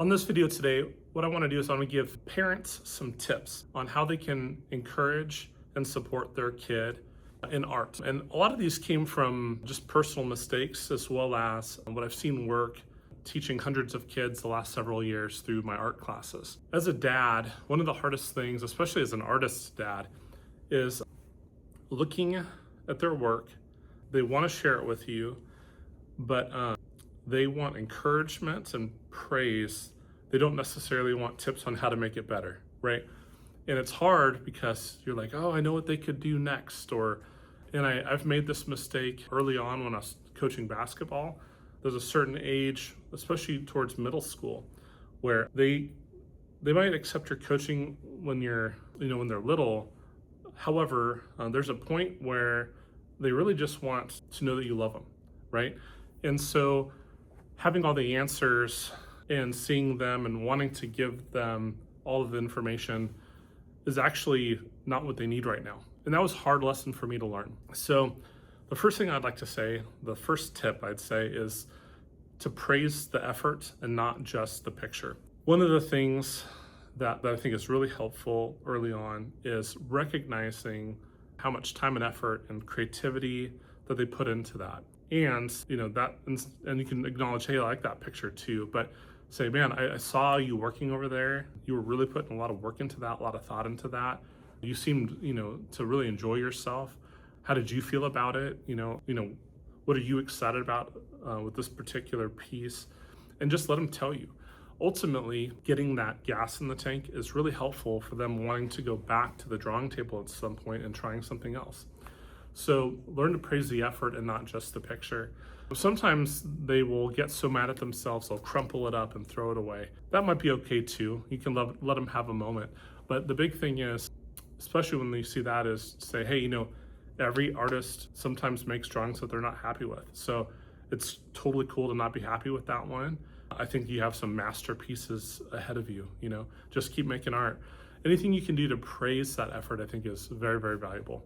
On this video today, what I want to do is I want to give parents some tips on how they can encourage and support their kid in art. And a lot of these came from just personal mistakes as well as what I've seen work teaching hundreds of kids the last several years through my art classes. As a dad, one of the hardest things, especially as an artist's dad, is looking at their work. They want to share it with you, but they want encouragement and praise. They don't necessarily want tips on how to make it better, right? And it's hard because you're like, oh, I know what they could do next. I've made this mistake early on when I was coaching basketball. There's a certain age, especially towards middle school, where they might accept your coaching when when they're little. However, there's a point where they really just want to know that you love them, right? And so having all the answers and seeing them and wanting to give them all of the information is actually not what they need right now. And that was a hard lesson for me to learn. So the first thing I'd like to say, the first tip I'd say, is to praise the effort and not just the picture. One of the things that I think is really helpful early on is recognizing how much time and effort and creativity that they put into that. And and you can acknowledge, hey, I like that picture too, but say, man, I saw you working over there. You were really putting a lot of work into that, a lot of thought into that. You seemed, to really enjoy yourself. How did you feel about it? What are you excited about with this particular piece? And just let them tell you. Ultimately, getting that gas in the tank is really helpful for them wanting to go back to the drawing table at some point and trying something else. So learn to praise the effort and not just the picture. Sometimes they will get so mad at themselves, they'll crumple it up and throw it away. That might be okay too. You can let them have a moment. But the big thing is, especially when you see that, is say, hey, every artist sometimes makes drawings that they're not happy with. So it's totally cool to not be happy with that one. I think you have some masterpieces ahead of you, just keep making art. Anything you can do to praise that effort, I think, is very, very valuable.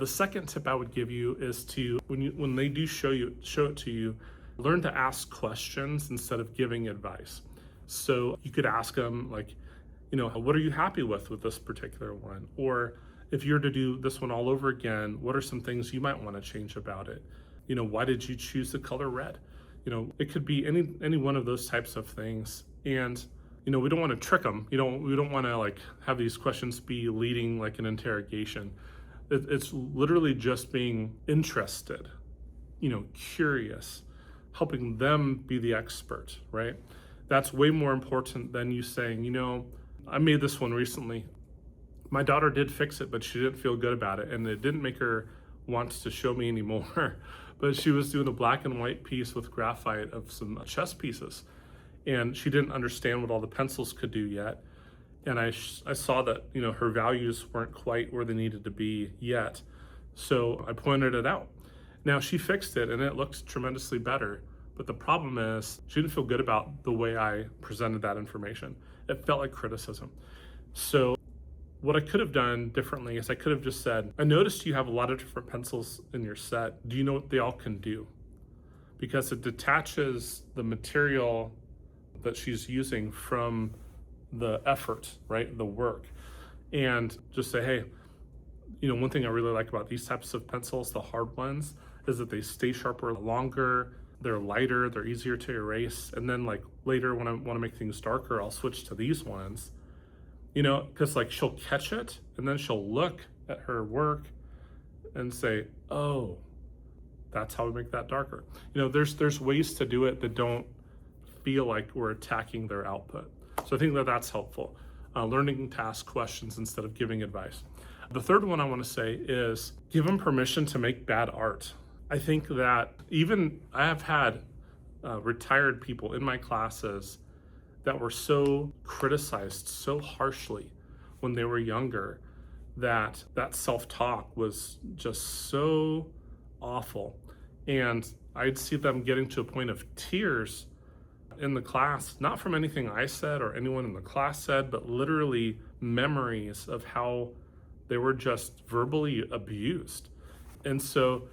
The second tip I would give you is to, when they do show it to you, learn to ask questions instead of giving advice. So you could ask them what are you happy with this particular one? Or if you're to do this one all over again, what are some things you might want to change about it? Why did you choose the color red? It could be any one of those types of things. And we don't want to trick them. We don't want to have these questions be leading like an interrogation. It's literally just being interested, curious, helping them be the expert, right? That's way more important than you saying, I made this one recently. My daughter did fix it, but she didn't feel good about it. And it didn't make her want to show me anymore. But she was doing a black and white piece with graphite of some chess pieces. And she didn't understand what all the pencils could do yet. And I saw that, her values weren't quite where they needed to be yet. So I pointed it out. Now she fixed it and it looks tremendously better. But the problem is she didn't feel good about the way I presented that information. It felt like criticism. So what I could have done differently is I could have just said, I noticed you have a lot of different pencils in your set. Do you know what they all can do? Because it detaches the material that she's using from the effort, right? The work. And just say, hey, one thing I really like about these types of pencils, the hard ones, is that they stay sharper longer, they're lighter, they're easier to erase. And then later when I want to make things darker, I'll switch to these ones, because she'll catch it and then she'll look at her work and say, oh, that's how we make that darker. There's ways to do it that don't feel like we're attacking their output. So I think that's helpful. Learning to ask questions instead of giving advice. The third one I want to say is give them permission to make bad art. I think that I have had retired people in my classes that were so criticized so harshly when they were younger that self-talk was just so awful. And I'd see them getting to a point of tears in the class, not from anything I said or anyone in the class said, but literally memories of how they were just verbally abused. And so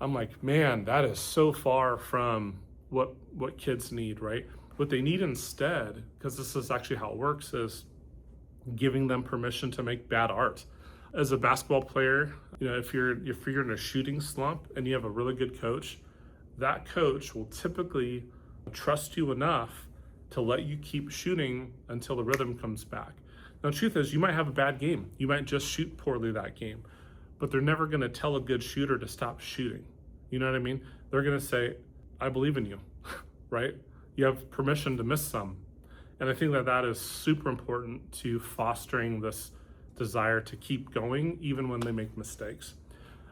I'm like, man, that is so far from what kids need, right? What they need instead, because this is actually how it works, is giving them permission to make bad art. As a basketball player, if you're in a shooting slump and you have a really good coach, that coach will typically trust you enough to let you keep shooting until the rhythm comes back. Now, the truth is, you might have a bad game. You might just shoot poorly that game, but they're never going to tell a good shooter to stop shooting. You know what I mean? They're going to say, I believe in you, right? You have permission to miss some. And I think that is super important to fostering this desire to keep going even when they make mistakes.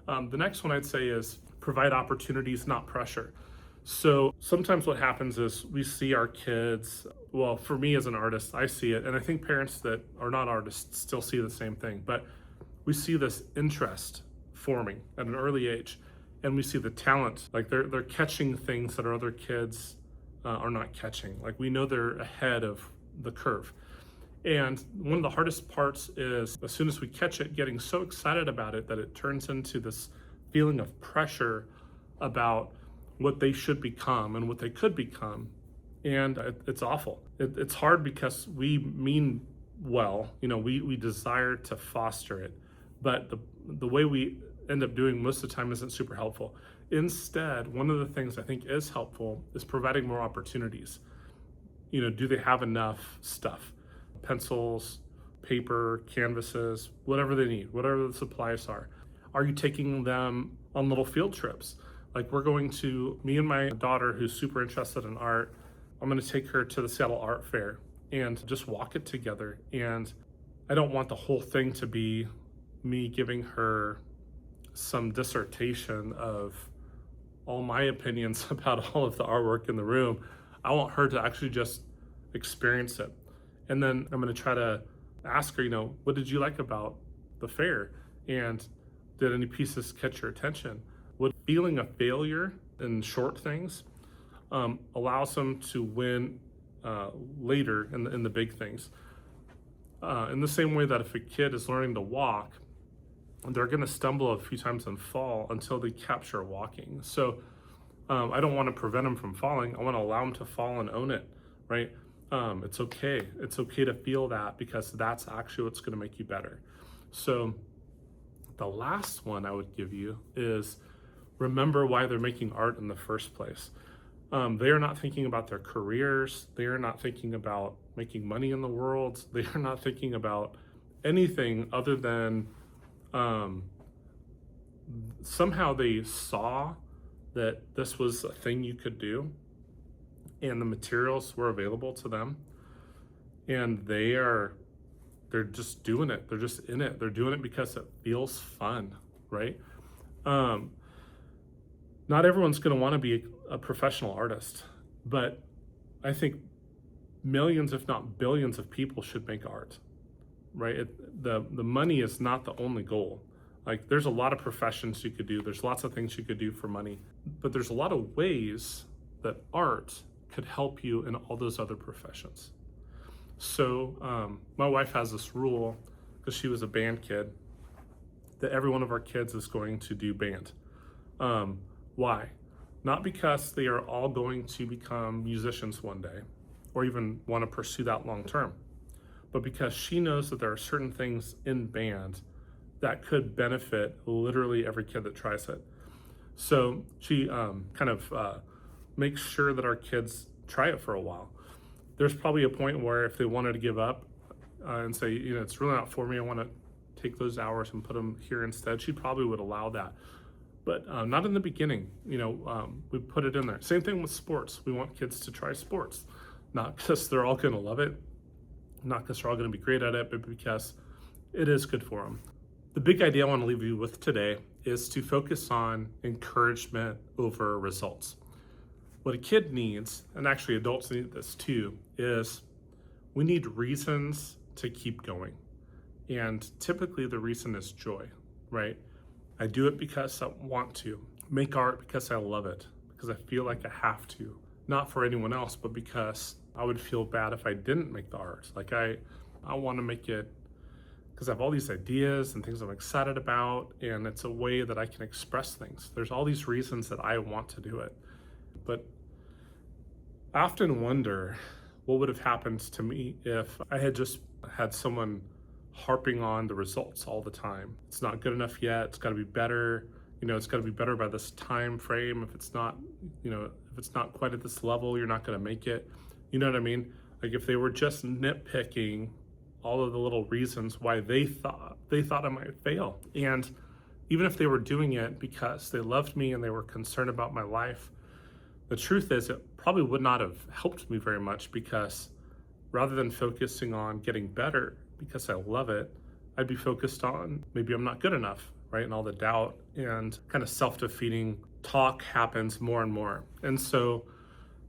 The next one I'd say is provide opportunities, not pressure. So sometimes what happens is we see our kids, well, for me as an artist, I see it, and I think parents that are not artists still see the same thing, but we see this interest forming at an early age, and we see the talent, like they're catching things that our other kids are not catching. Like we know they're ahead of the curve. And one of the hardest parts is as soon as we catch it, getting so excited about it that it turns into this feeling of pressure about what they should become and what they could become. And it's awful. It's hard because we mean well, we desire to foster it, but the way we end up doing most of the time isn't super helpful. Instead, one of the things I think is helpful is providing more opportunities. Do they have enough stuff? Pencils, paper, canvases, whatever they need, whatever the supplies are. Are you taking them on little field trips? Like me and my daughter, who's super interested in art, I'm going to take her to the Seattle Art Fair and just walk it together. And I don't want the whole thing to be me giving her some dissertation of all my opinions about all of the artwork in the room. I want her to actually just experience it. And then I'm going to try to ask her, what did you like about the fair? And did any pieces catch your attention? What feeling of failure in short things allows them to win later in the big things. In the same way that if a kid is learning to walk, they're going to stumble a few times and fall until they capture walking. So I don't want to prevent them from falling. I want to allow them to fall and own it, right? It's okay. It's okay to feel that because that's actually what's going to make you better. So the last one I would give you is remember why they're making art in the first place. They are not thinking about their careers. They are not thinking about making money in the world. They are not thinking about anything other than somehow they saw that this was a thing you could do and the materials were available to them, and they're just doing it. They're just in it. They're doing it because it feels fun, right? Not everyone's going to want to be a professional artist, but I think millions, if not billions of people should make art, right? The money is not the only goal. Like there's a lot of professions you could do. There's lots of things you could do for money, but there's a lot of ways that art could help you in all those other professions. So my wife has this rule, because she was a band kid, that every one of our kids is going to do band. Why? Not because they are all going to become musicians one day or even want to pursue that long term, but because she knows that there are certain things in band that could benefit literally every kid that tries it. So she makes sure that our kids try it for a while. There's probably a point where if they wanted to give up and say, it's really not for me, I want to take those hours and put them here instead, she probably would allow that. But not in the beginning. We put it in there. Same thing with sports. We want kids to try sports, not because they're all going to love it, not because they're all going to be great at it, but because it is good for them. The big idea I want to leave you with today is to focus on encouragement over results. What a kid needs, and actually adults need this too, is we need reasons to keep going. And typically the reason is joy, right? I do it because I want to. Make art because I love it, because I feel like I have to. Not for anyone else, but because I would feel bad if I didn't make the art. Like I want to make it because I have all these ideas and things I'm excited about, and it's a way that I can express things. There's all these reasons that I want to do it. But I often wonder what would have happened to me if I had just had someone harping on the results all the time. It's not good enough yet. It's got to be better. It's got to be better by this time frame. If it's not, if it's not quite at this level, you're not going to make it. You know what I mean? Like if they were just nitpicking all of the little reasons why they thought I might fail. And even if they were doing it because they loved me and they were concerned about my life, the truth is it probably would not have helped me very much, because rather than focusing on getting better because I love it, I'd be focused on maybe I'm not good enough, right? And all the doubt and kind of self-defeating talk happens more and more. And so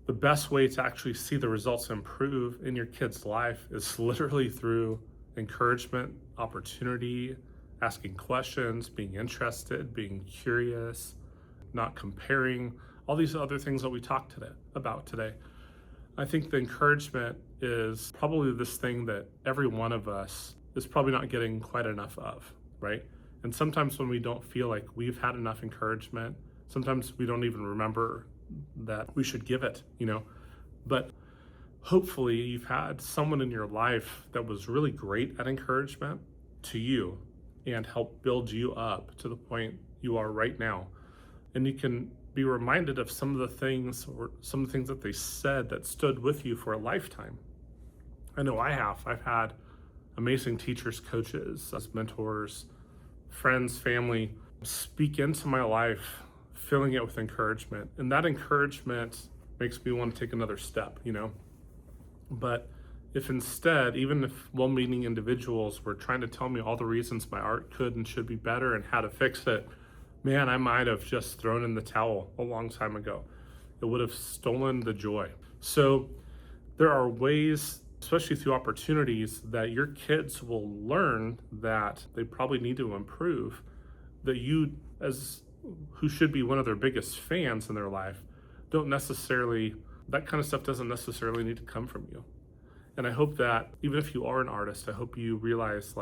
the best way to actually see the results improve in your kid's life is literally through encouragement, opportunity, asking questions, being interested, being curious, not comparing, all these other things that we talked about today. I think the encouragement is probably this thing that every one of us is probably not getting quite enough of, right? And sometimes when we don't feel like we've had enough encouragement, sometimes we don't even remember that we should give it, But hopefully you've had someone in your life that was really great at encouragement to you and helped build you up to the point you are right now. And you can be reminded of some of the things that they said that stood with you for a lifetime. I know I have. I've had amazing teachers, coaches, as mentors, friends, family speak into my life, filling it with encouragement. And that encouragement makes me want to take another step, But if instead, even if well-meaning individuals were trying to tell me all the reasons my art could and should be better and how to fix it, man, I might have just thrown in the towel a long time ago. It would have stolen the joy. So there are ways, especially through opportunities, that your kids will learn that they probably need to improve, that you, as who should be one of their biggest fans in their life, that kind of stuff doesn't necessarily need to come from you. And I hope that even if you are an artist, I hope you realize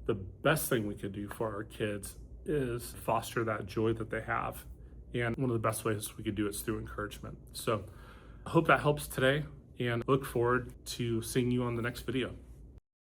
the best thing we could do for our kids is foster that joy that they have. And one of the best ways we could do it is through encouragement. So I hope that helps today, and look forward to seeing you on the next video.